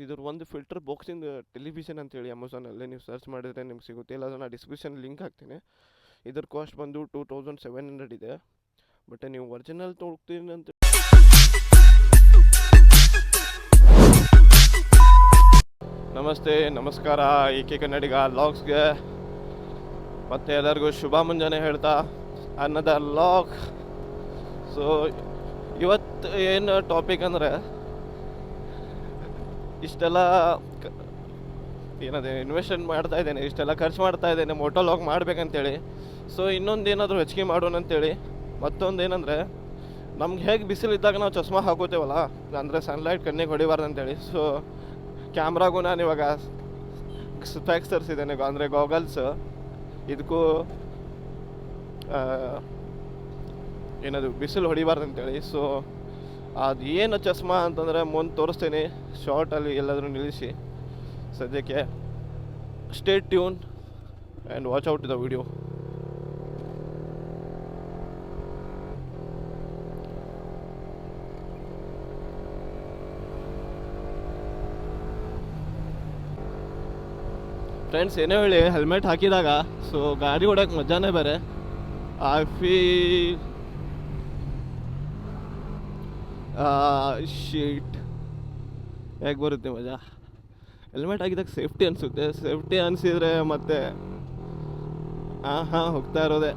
ಇದ್ರ ಒಂದು filter ಬಾಕ್ಸಿಂದ television ಅಂತೇಳಿ ಅಮೆಝಾನಲ್ಲಿ ನೀವು ಸರ್ಚ್ ಮಾಡಿದರೆ ನಿಮ್ಗೆ ಸಿಗುತ್ತೆ, ಇಲ್ಲ ನಾನು ಡಿಸ್ಕ್ರಿಪ್ಷನ್ ಲಿಂಕ್ ಹಾಕ್ತೀನಿ. ಇದ್ರ ಕಾಸ್ಟ್ ಬಂದು 2700 ಇದೆ. ಬಟ್ ನೀವು ಒರಿಜಿನಲ್ ತೊಗೊಳ್ತೀನಿ ಅಂತ ನಮಸ್ತೆ ನಮಸ್ಕಾರ ಏಕೆ ಕನ್ನಡಿಗ ಲಾಗ್ಸ್ಗೆ ಮತ್ತು ಎಲ್ಲರಿಗೂ ಶುಭ ಮುಂಜಾನೆ ಹೇಳ್ತಾ ಅನ್ನದರ್ ಲಾಗ್. ಸೊ ಇವತ್ತು ಏನು ಟಾಪಿಕ್ ಅಂದರೆ, ಇಷ್ಟೆಲ್ಲ ಏನದು ಇನ್ವೆಸ್ಟ್ಮೆಂಟ್ ಮಾಡ್ತಾ ಇದ್ದೇನೆ, ಇಷ್ಟೆಲ್ಲ ಖರ್ಚು ಮಾಡ್ತಾ ಇದ್ದೇನೆ ಮೋಟೋ ಲಾಗ್ ಮಾಡ್ಬೇಕಂತೇಳಿ. ಸೊ ಇನ್ನೊಂದು ಏನಾದರೂ ಹೆಚ್ಚಿಗೆ ಮಾಡೋಣ ಅಂತೇಳಿ. ಮತ್ತೊಂದು ಏನಂದರೆ, ನಮ್ಗೆ ಹೇಗೆ ಬಿಸಿಲಿದ್ದಾಗ ನಾವು ಚಸ್ಮಾ ಹಾಕೋತೇವಲ್ಲ, ಅಂದರೆ ಸನ್ಲೈಟ್ ಕಣ್ಣಿಗೆ ಹೊಡಿಬಾರ್ದು ಅಂತೇಳಿ. ಸೊ ಕ್ಯಾಮ್ರಾಗೂ ನಾನು ಇವಾಗ ಸ್ಪೆಕ್ಸ್ ತರಿಸಿದ್ದೇನೆ, ಅಂದರೆ ಗಾಗಲ್ಸ್. ಇದಕ್ಕೂ ಏನದು ಬಿಸಿಲು ಹೊಡಿಬಾರ್ದು ಅಂತೇಳಿ. ಸೊ ಅದು ಏನು ಚಸ್ಮಾ ಅಂತಂದರೆ ಮುಂದೆ ತೋರಿಸ್ತೇನೆ ಶಾರ್ಟಲ್ಲಿ ಎಲ್ಲಾದರೂ ನಿಲ್ಲಿಸಿ. ಸದ್ಯಕ್ಕೆ stay tune and watch out the video. Friends, ಏನೋ ಹೇಳಿ ಹೆಲ್ಮೆಟ್ ಹಾಕಿದಾಗ ಸೊ ಗಾಡಿ ಹೊಡೋಕೆ ಮಜಾನೇ ಬೇರೆ. ಐ ಫೀಲ್ ಶೀಟ್ ಹೇಗೆ ಬರುತ್ತೆ ಮಜಾ. ಹೆಲ್ಮೆಟ್ ಹಾಕಿದಾಗ ಸೇಫ್ಟಿ ಅನಿಸುತ್ತೆ. ಸೇಫ್ಟಿ ಅನಿಸಿದರೆ ಮತ್ತೆ ಹೋಗ್ತಾ ಇರೋದೆ.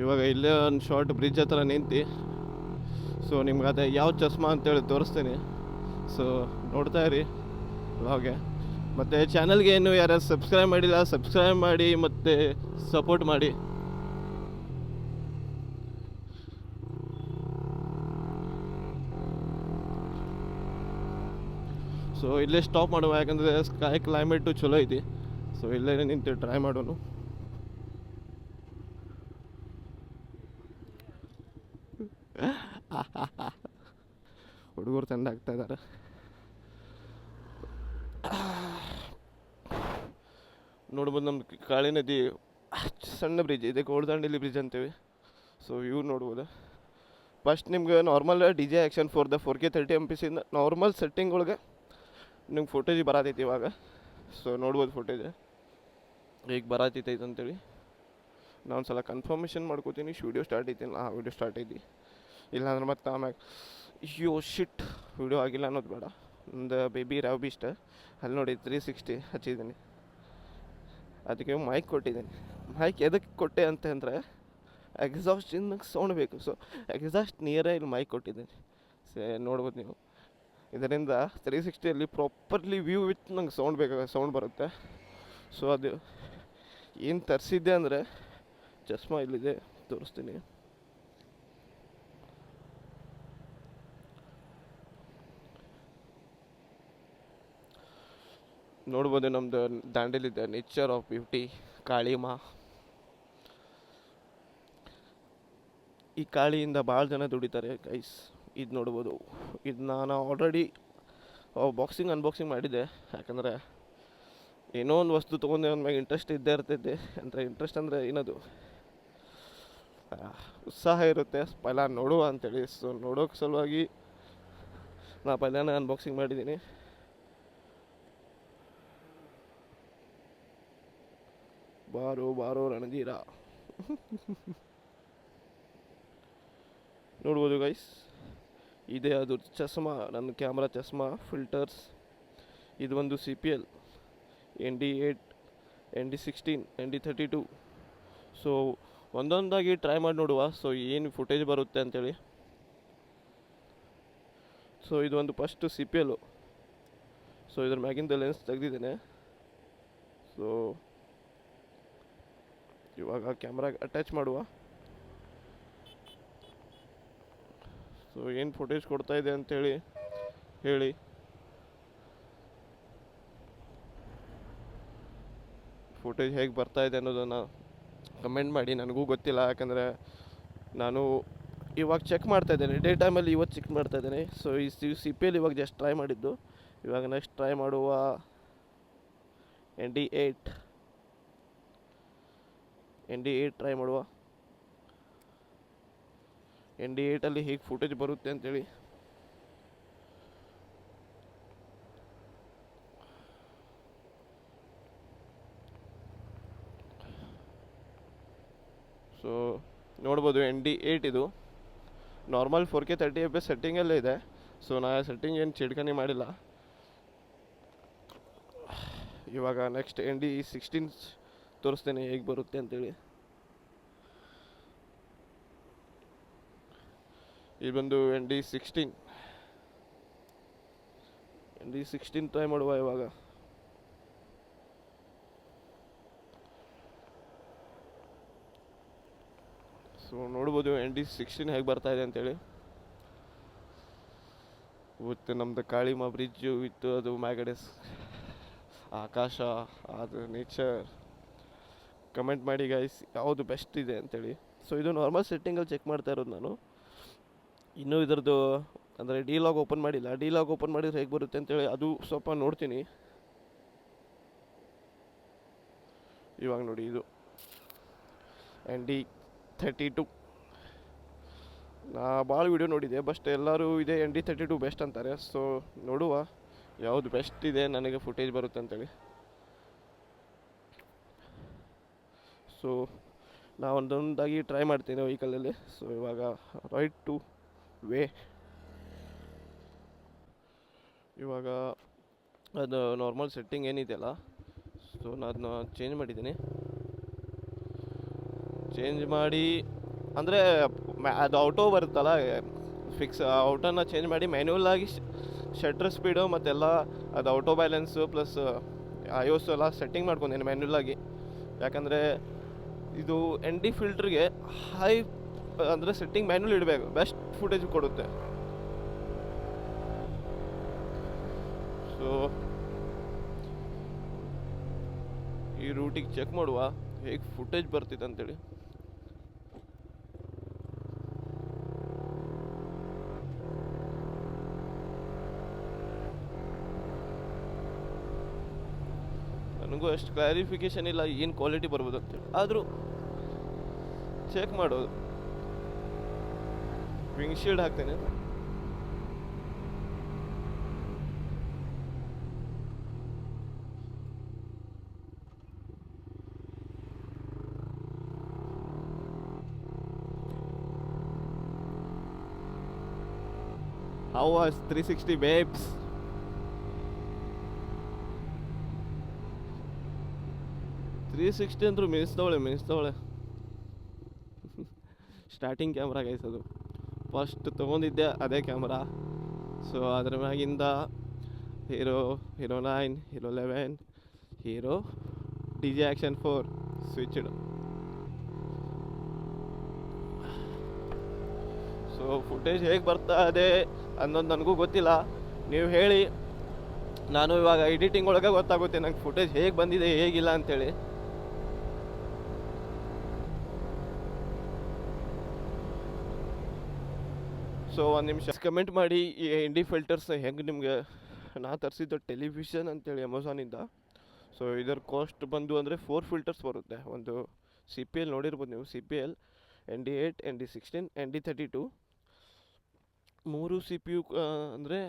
ಇವಾಗ ಇಲ್ಲೇ ಒಂದು ಶಾರ್ಟ್ ಬ್ರಿಡ್ಜ್ ಹತ್ರ ನಿಂತು ಸೊ ನಿಮ್ಗೆ ಅದೇ ಯಾವ ಚಸ್ಮಾ ಅಂತೇಳಿ ತೋರಿಸ್ತೀನಿ. ಸೊ ನೋಡ್ತಾ ಇರಿ ವ್ಲಾಗ್ಗೆ. ಮತ್ತು ಚಾನಲ್ಗೆ ಏನು ಯಾರ್ಯಾರು ಸಬ್ಸ್ಕ್ರೈಬ್ ಮಾಡಿಲ್ಲ ಸಬ್ಸ್ಕ್ರೈಬ್ ಮಾಡಿ ಮತ್ತು ಸಪೋರ್ಟ್ ಮಾಡಿ. ಸೊ ಇಲ್ಲೇ ಸ್ಟಾಪ್ ಮಾಡುವ, ಯಾಕಂದರೆ ಸ್ಕೈ ಕ್ಲೈಮೇಟು ಚಲೋ ಐತಿ. ಸೊ ಇಲ್ಲೇ ನಿಂತು ಟ್ರೈ ಮಾಡೋನು. ಹುಡುಗರು ತಂಡ ಆಗ್ತಾ ಇದ್ದಾರೆ. ನೋಡ್ಬೋದು ನಮ್ದು ಕಾಳಿ ನದಿ ಸಣ್ಣ ಬ್ರಿಡ್ಜ್ ಇದೆ, ಗೋಲ್ದಂಡೇಲಿ ಬ್ರಿಡ್ಜ್ ಅಂತೇವಿ. ಸೊ ಇವು ನೋಡ್ಬೋದು. ಫಸ್ಟ್ ನಿಮ್ಗೆ normal DJ action for the 4K 30 MPC normal setting ಒಳಗೆ ನಿಮ್ಗೆ ಫೋಟೇಜ್ ಬರತೈತಿ ಇವಾಗ. ಸೊ ನೋಡ್ಬೋದು ಫೋಟೇಜ್ ಈಗ ಬರತೈತೆ ಅಂತೇಳಿ. ನಾನು ಸಲ ಕನ್ಫರ್ಮೇಷನ್ ಮಾಡ್ಕೋತೀನಿ. ವಿಡಿಯೋ ಸ್ಟಾರ್ಟ್ ಐತಿ, ವಿಡಿಯೋ ಸ್ಟಾರ್ಟ್ ಐತಿ. ಇಲ್ಲಾಂದ್ರೆ ಮತ್ತೆ ಆಮ್ಯಾಗ ಅಯ್ಯೋ ಶಿಟ್ ವಿಡಿಯೋ ಆಗಿಲ್ಲ ಅನ್ನೋದು ಬೇಡ. ಒಂದು ಬೇಬಿ ರಾವ್ ಬೀಸ್ಟ್ ಅಲ್ಲಿ ನೋಡಿ 360 ಹಚ್ಚಿದ್ದೀನಿ. ಅದಕ್ಕೆ ಮೈಕ್ ಕೊಟ್ಟಿದ್ದೀನಿ. ಮೈಕ್ ಎದಕ್ಕೆ ಕೊಟ್ಟೆ ಅಂತಂದರೆ ಎಕ್ಸಾಸ್ಟಿಂದ ಸೌಂಡ್ ಬೇಕು. ಸೊ ಎಕ್ಸಾಸ್ಟ್ ನಿಯರೇ ಇಲ್ಲಿ ಮೈಕ್ ಕೊಟ್ಟಿದ್ದೀನಿ. ನೋಡ್ಬೋದು ನೀವು. ಇದರಿಂದ 360ಅಲ್ಲಿ ಪ್ರಾಪರ್ಲಿ ವ್ಯೂ ವಿತ್ ನಂಗೆ ಸೌಂಡ್ ಬರುತ್ತೆ. ಸೊ ಅದು ಏನು ತರಿಸಿದ್ದೆ ಅಂದರೆ ಚಸ್ಮಾ ಇಲ್ಲಿದೆ, ತೋರಿಸ್ತೀನಿ. ನೋಡ್ಬೋದು ನಮ್ಮದು ದಾಂಡೇಲಿದೆ ನೇಚರ್ ಆಫ್ ಬ್ಯೂಟಿ ಕಾಳಿಮಾ. ಈ ಕಾಳಿಯಿಂದ ಭಾಳ ಜನ ದುಡಿತಾರೆ ಗೈಸ್. ಇದು ನೋಡ್ಬೋದು. ಇದು ನಾನು ಆಲ್ರೆಡಿ ಬಾಕ್ಸಿಂಗ್ ಅನ್ಬಾಕ್ಸಿಂಗ್ ಮಾಡಿದ್ದೆ. ಯಾಕಂದರೆ ಏನೋ ಒಂದು ವಸ್ತು ತೊಗೊಂಡೆ ಮ್ಯಾಗೆ ಇಂಟ್ರೆಸ್ಟ್ ಇದ್ದೇ ಇರ್ತೈತೆ. ಅಂದರೆ ಇಂಟ್ರೆಸ್ಟ್ ಅಂದರೆ ಏನದು ಉತ್ಸಾಹ ಇರುತ್ತೆ ಪೈಲ ನೋಡುವ ಅಂತೇಳಿ. ಸೊ ನೋಡೋಕೆ ಸಲುವಾಗಿ ನಾ ಪೈಲಾನೇ ಅನ್ಬಾಕ್ಸಿಂಗ್ ಮಾಡಿದ್ದೀನಿ. ಬಾರೋ ಬಾರೋ ರಣಧೀರ. ನೋಡ್ಬೋದು ಗೈಸ್, ಇದೆ ಅದು ಚಸ್ಮಾ, ನನ್ನ ಕ್ಯಾಮ್ರಾ ಚಸ್ಮಾ ಫಿಲ್ಟರ್ಸ್. ಇದು ಒಂದು CPL ND8 ND16 ND32. So ಒಂದೊಂದಾಗಿ ಟ್ರೈ ಮಾಡಿ ನೋಡುವ. ಸೊ ಏನು ಫುಟೇಜ್ ಬರುತ್ತೆ ಅಂತೇಳಿ. ಸೊ ಇದು ಒಂದು ಫಸ್ಟ್ CPL. ಸೊ ಇದ್ರ ಮ್ಯಾಗಿಂದ ಲೆನ್ಸ್ ತೆಗೆದಿದ್ದೇನೆ. ಸೊ ಇವಾಗ ಕ್ಯಾಮ್ರಾಗೆ ಅಟ್ಯಾಚ್ ಮಾಡುವ. ಸೊ ಏನು ಫುಟೇಜ್ ಕೊಡ್ತಾ ಇದೆ ಅಂತೇಳಿ ಹೇಳಿ. ಫುಟೇಜ್ ಹೇಗೆ ಬರ್ತಾ ಇದೆ ಅನ್ನೋದನ್ನು ಕಮೆಂಟ್ ಮಾಡಿ. ನನಗೂ ಗೊತ್ತಿಲ್ಲ, ಯಾಕಂದರೆ ನಾನು ಇವಾಗ ಚೆಕ್ ಮಾಡ್ತಾ ಇದ್ದೇನೆ. ಡೇ ಟೈಮಲ್ಲಿ ಇವತ್ತು ಚೆಕ್ ಮಾಡ್ತಾ ಇದ್ದೇನೆ. ಸೊ ಈ CPL ಇವಾಗ ಜಸ್ಟ್ ಟ್ರೈ ಮಾಡಿದ್ದು. ಇವಾಗ ನೆಕ್ಸ್ಟ್ ಟ್ರೈ ಮಾಡುವ ND8 ND8 ಟ್ರೈ ಮಾಡುವ. ND8ಅಲ್ಲಿ ಹೇಗೆ ಫುಟೇಜ್ ಬರುತ್ತೆ ಅಂತೇಳಿ. ಸೊ ನೋಡ್ಬೋದು ND8 ಇದು ನಾರ್ಮಲ್ 4K 30 FPS ಸೆಟ್ಟಿಂಗಲ್ಲೇ ಇದೆ. ಸೊ ನಾ ಸೆಟ್ಟಿಂಗ್ ಏನು ಚಿಡ್ಕನಿ ಮಾಡಿಲ್ಲ. ಇವಾಗ ನೆಕ್ಸ್ಟ್ ND16 ತೋರಿಸ್ತೇನೆ ಹೇಗೆ ಬರುತ್ತೆ ಅಂತೇಳಿ. ಇದು ಬಂದು ND16 ಟ್ರೈ ಮಾಡುವ ಇವಾಗ. ಸೊ ನೋಡ್ಬೋದು ND16 ಹೇಗೆ ಬರ್ತಾ ಇದೆ ಅಂತೇಳಿ. ವಿತ್ ನಮ್ಮದು ಕಾಳಿಮಾ ಬ್ರಿಡ್ಜು ವಿತ್ ಅದು ಮ್ಯಾಗಡೆ ಆಕಾಶ, ಅದು ನೇಚರ್. ಕಮೆಂಟ್ ಮಾಡಿ ಗೈಸ್ ಯಾವುದು ಬೆಸ್ಟ್ ಇದೆ ಅಂತೇಳಿ. ಸೊ ಇದು ನಾರ್ಮಲ್ ಸೆಟ್ಟಿಂಗಲ್ಲಿ ಚೆಕ್ ಮಾಡ್ತಾ ಇರೋದು ನಾನು. ಇನ್ನೂ ಇದರದ್ದು ಅಂದರೆ ಡಿ-ಲಾಗ್ ಓಪನ್ ಮಾಡಿಲ್ಲ. ಡಿ-ಲಾಗ್ ಓಪನ್ ಮಾಡಿದ್ರೆ ಹೇಗೆ ಬರುತ್ತೆ ಅಂತೇಳಿ ಅದು ಸ್ವಲ್ಪ ನೋಡ್ತೀನಿ. ಇವಾಗ ನೋಡಿ ಇದು ND32. ನಾ ಭಾಳ ವಿಡಿಯೋ ನೋಡಿದೆ, ಬಟ್ ಎಲ್ಲರೂ ಇದೆ ND32 ಬೆಸ್ಟ್ ಅಂತಾರೆ. ಸೊ ನೋಡುವ ಯಾವುದು ಬೆಸ್ಟ್ ಇದೆ ನನಗೆ ಫುಟೇಜ್ ಬರುತ್ತೆ ಅಂತೇಳಿ. ಸೊ ನಾ ಒಂದೊಂದಾಗಿ ಟ್ರೈ ಮಾಡ್ತೀನಿ ವೆಹಿಕಲಲ್ಲಿ. ಸೊ ಇವಾಗ ರೈಟ್ ಟು ವೇ. ಇವಾಗ ಅದು ನಾರ್ಮಲ್ ಸೆಟ್ಟಿಂಗ್ ಏನಿದೆಯಲ್ಲ, ಸೊ ನಾನು ಅದನ್ನ ಚೇಂಜ್ ಮಾಡಿದ್ದೀನಿ. ಚೇಂಜ್ ಮಾಡಿ ಅಂದರೆ ಅದು ಔಟೋ ಬರುತ್ತಲ್ಲ ಫಿಕ್ಸ್, ಔಟೋನ ಚೇಂಜ್ ಮಾಡಿ ಮ್ಯಾನ್ಯುವಲ್ ಆಗಿ ಶಟರ್ ಸ್ಪೀಡು ಮತ್ತೆಲ್ಲ ಅದು ಔಟೋ ಬ್ಯಾಲೆನ್ಸು ಪ್ಲಸ್ iOS ಎಲ್ಲ ಸೆಟ್ಟಿಂಗ್ ಮಾಡ್ಕೊಂಡೇನೆ ಮ್ಯಾನ್ಯುವಲ್ ಆಗಿ. ಯಾಕಂದರೆ ಇದು ND ಫಿಲ್ಟ್ರಿಗೆ ಹೈ ಅಂದರೆ ಸೆಟ್ಟಿಂಗ್ ಮ್ಯಾನ್ಯುವಲ್ ಇಡಬೇಕು, ಬೆಸ್ಟ್ ಫುಟೇಜ್ ಕೊಡುತ್ತೆ. ಸೊ ಈ ರೂಟಿಗೆ ಚೆಕ್ ಮಾಡುವ ಹೇಗೆ ಫುಟೇಜ್ ಬರ್ತಿದೆ ಅಂತೇಳಿ. ನನಗೂ ಅಷ್ಟು ಕ್ಲಾರಿಫಿಕೇಶನ್ ಇಲ್ಲ ಏನು ಕ್ವಾಲಿಟಿ ಬರ್ಬೋದು ಅಂತೇಳಿ, ಆದರೂ ಚೆಕ್ ಮಾಡೋದು. ವಿಂಗ್ಶೀಲ್ಡ್ ಹಾಕ್ತೇನೆ. How was 360 babes? ಅಂದ್ರೂ ಮಿನಿಸ್ತವಳೆ. ಸ್ಟಾರ್ಟಿಂಗ್ ಕ್ಯಾಮ್ರಾ ಗೈಸ್ ಅದು. ಫಸ್ಟ್ ತೊಗೊಂಡಿದ್ದೆ ಅದೇ ಕ್ಯಾಮ್ರಾ. ಸೊ ಅದ್ರ ಮ್ಯಾಗಿಂದ hero 9, hero 11, hero DJ Action 4 switched. So footage ಹೇಗೆ ಬರ್ತಾ ಇದೆ ಅನ್ನೋದು ನನಗೂ ಗೊತ್ತಿಲ್ಲ, ನೀವು ಹೇಳಿ. ನಾನು ಇವಾಗ ಎಡಿಟಿಂಗ್ ಒಳಗೆ ಗೊತ್ತಾಗುತ್ತೆ ನಂಗೆ ಫುಟೇಜ್ ಹೇಗೆ ಬಂದಿದೆ ಹೇಗಿಲ್ಲ ಅಂತೇಳಿ. ಸೊ ಒಂದು ನಿಮಿಷ ಕಮೆಂಟ್ ಮಾಡಿ ಈ ND ಫಿಲ್ಟರ್ಸ್ ಹೆಂಗೆ ನಿಮಗೆ. ನಾ ತರಿಸಿದ್ದು ಟೆಲಿವಿಷನ್ ಅಂತೇಳಿ ಅಮೆಝಾನಿಂದ. ಸೊ ಇದರ ಕಾಸ್ಟ್ ಬಂದು ಅಂದರೆ 4 ಫಿಲ್ಟರ್ಸ್ ಬರುತ್ತೆ. ಒಂದು CPL ನೋಡಿರ್ಬೋದು ನೀವು, CPL, ND8, ND16, ND32. 3 CPU ಅಂದರೆ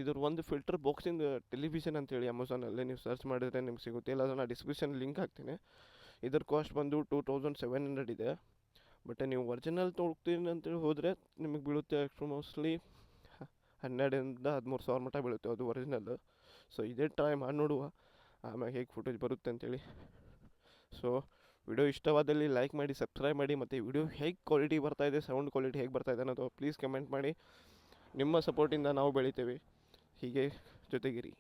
ಇದ್ರ ಒಂದು ಫಿಲ್ಟರ್ ಬಾಕ್ಸಿಂದ ಟೆಲಿವಿಷನ್ ಅಂತೇಳಿ ಅಮೆಝಾನಲ್ಲಿ ನೀವು ಸರ್ಚ್ ಮಾಡಿದರೆ ನಿಮ್ಗೆ ಸಿಗುತ್ತೆ. ಇಲ್ಲ ನಾನು ಡಿಸ್ಕ್ರಿಪ್ಷನ್ ಲಿಂಕ್ ಹಾಕ್ತೀನಿ. ಇದ್ರ ಕಾಸ್ಟ್ ಬಂದು 2700 ಇದೆ. ಬಟ್ ನೀವು ಒರಿಜಿನಲ್ ತೊಗೊಳ್ತೀನಿ ಅಂತೇಳಿ ಹೋದರೆ ನಿಮಗೆ ಬೀಳುತ್ತೆ ಎಕ್ಸ್ಟ್ರಾ ಮೋಸ್ಟ್ಲಿ 12,000-13,000 ಮಟ್ಟ ಬೀಳುತ್ತೆ ಅದು ಒರಿಜಿನಲ್. ಸೊ ಇದೇ ಟ್ರೈ ಮಾಡಿ ನೋಡುವ ಆಮೇಲೆ ಹೇಗೆ ಫುಟೇಜ್ ಬರುತ್ತೆ ಅಂತೇಳಿ. ಸೊ ವಿಡಿಯೋ ಇಷ್ಟವಾದಲ್ಲಿ ಲೈಕ್ ಮಾಡಿ, ಸಬ್ಸ್ಕ್ರೈಬ್ ಮಾಡಿ, ಮತ್ತು ವಿಡಿಯೋ ಹೇಗೆ ಕ್ವಾಲಿಟಿ ಬರ್ತಾಯಿದೆ, ಸೌಂಡ್ ಕ್ವಾಲಿಟಿ ಹೇಗೆ ಬರ್ತಾಯಿದೆ ಅನ್ನೋದು ಪ್ಲೀಸ್ ಕಮೆಂಟ್ ಮಾಡಿ. ನಿಮ್ಮ ಸಪೋರ್ಟಿಂದ ನಾವು ಬೆಳಿತೇವೆ. ಹೀಗೆ ಜೊತೆಗಿರಿ.